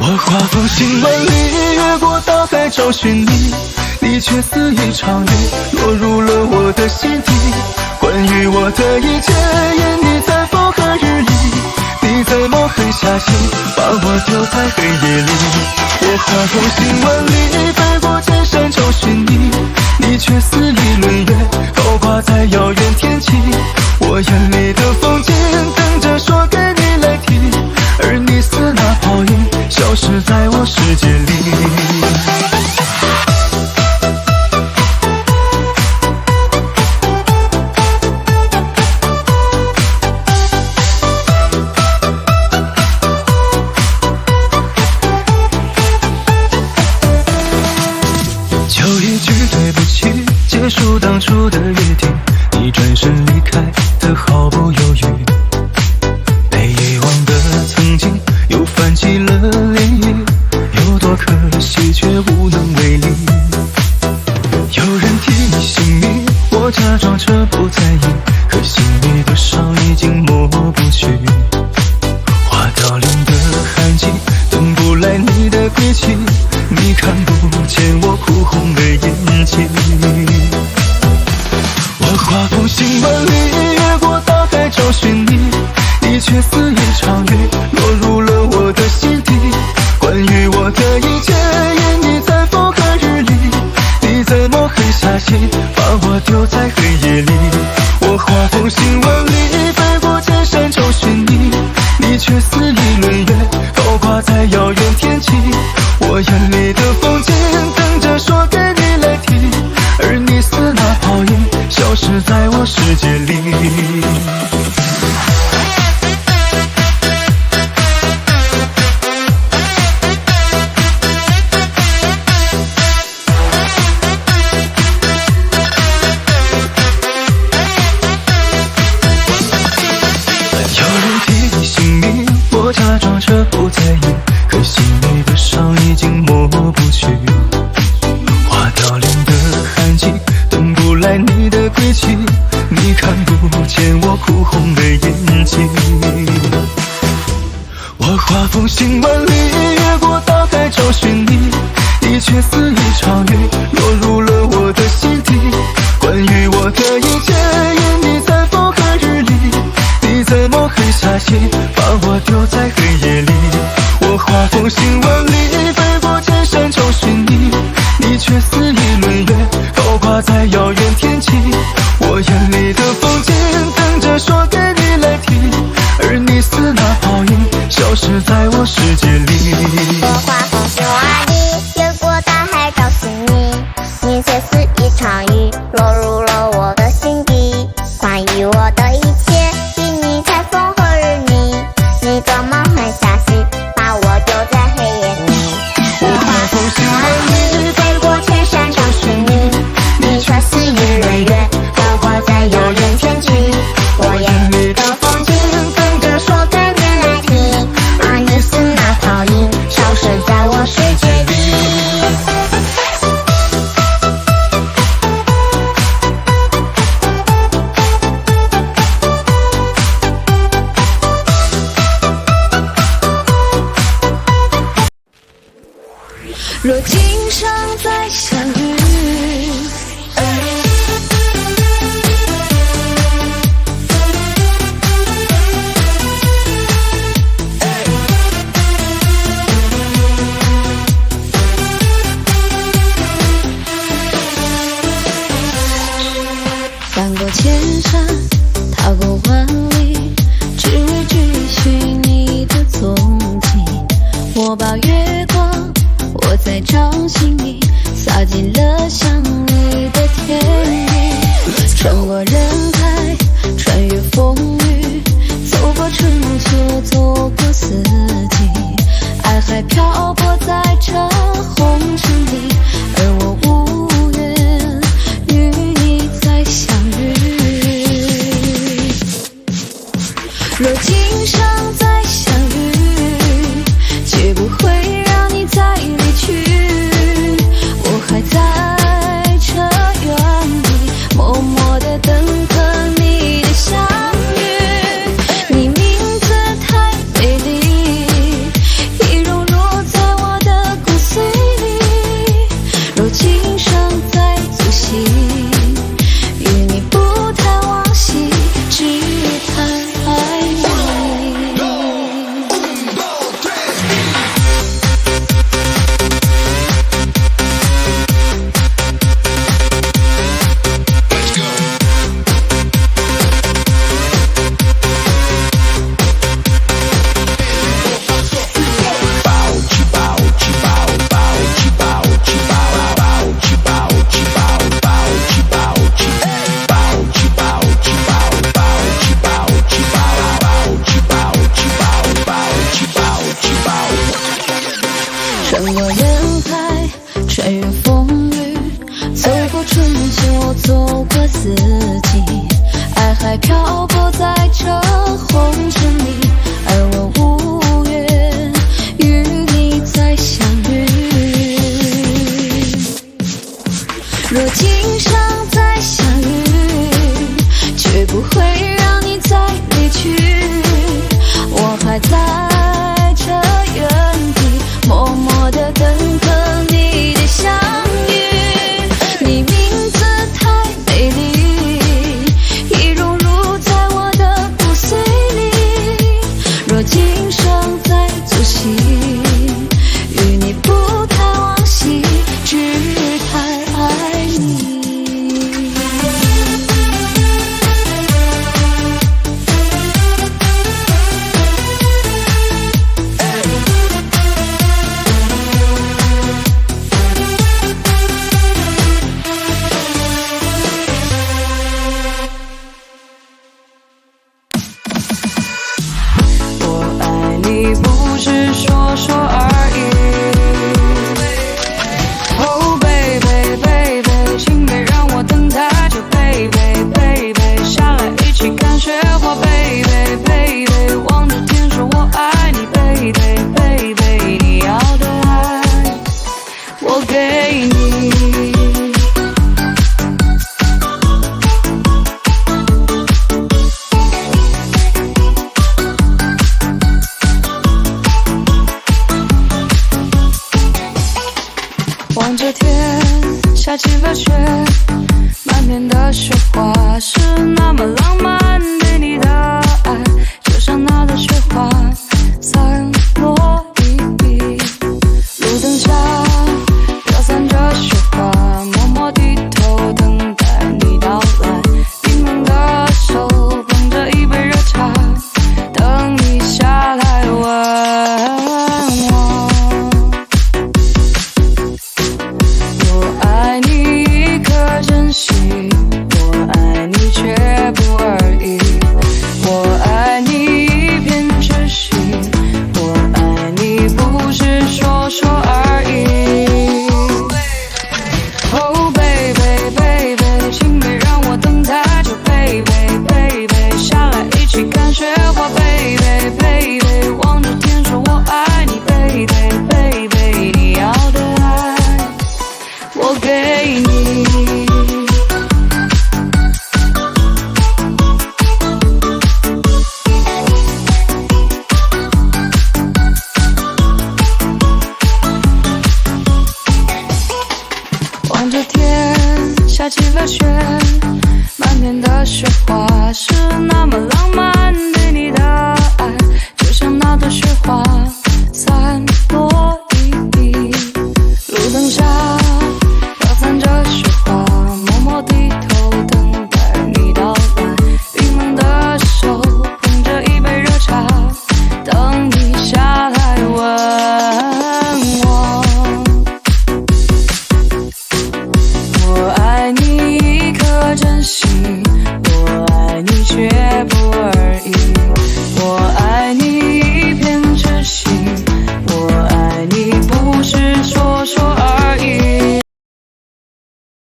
我画风行万里，越过大海找寻你，你却似一场雨，落入了我的心底。关于我的一切，愿你在风和日丽，你在墨痕下心，把我丢在黑夜里。我画风行万里，飞过千山找寻你，你却似一轮月，高挂在遥远天际。我眼里的风景，等着说给你来听，而你似那泡影，消失在我世界里。就一句对不起，结束当初的约定，你转身离开的毫不犹豫。被遗忘的曾经又泛起了涟漪，有多可惜却无能为力。有人提你姓名，我假装着不在意，可心里的伤已经抹不去。花凋零的痕迹，等不来你的归期，你看不见我哭红的眼睛。我画风行万里，越过大海找寻你，你却似一场雨，落入了我的心底。关于我的一切，愿你在风和日丽，你在墨痕下心，把我丢在黑夜里。我画风行万里，飞过千山找寻你，你却似一轮月，高挂在遥远天际。我眼里的风景，等着说给你来听，而你似那泡影，消失在我世界里。假装着不在意，可心里的伤已经抹不去。花凋零的痕迹，等不来你的归期，你看不见我哭红的眼睛。我画风行万里，越过大海找寻你，你却似一场雨，落入了我的心底。关于我的一切，愿你在风和日丽，你在墨痕下心，把我丢在黑夜里。我画风行万里，飞过千山找寻你，你却似一轮月，高挂在遥远天际。我眼里的风景，等着说给你来听，而你似那泡影，消失在我世界里。我画风行万里，越过大海找寻你，你却似一场雨，落入了我的心底。关于我的一切，与你在风和日丽，你的梦很下心，把我丢在黑夜里。我画风行万里，飞过千山找寻你，你却似一轮月，高挂在遥远天际。我眼里的风景，等着说给你来听，而你似那泡影，消失在我世界里。若今生再相遇，翻过千山，踏过万里，只为追寻你的踪迹。我把月光握在掌心里，洒进了想你。穿过人海，穿越风雨，走过春秋，走过四季，爱还漂泊在这红尘里，而我无缘与你再相遇。若今生再相遇，绝不会让你再离去，我还在这原地默默地等着你的相遇。你名字太美丽，已融入在我的骨髓里，若今生再足惜，与你不谈往昔，只谈爱你。我爱你不是说说而已。Oh baby baby， 请别让我等太久 baby baby， 下来一起看雪花 baby baby， 望着天说我爱你 baby baby， 你要的爱我给你。望着天，下起了雪，满天的雪花是那么浪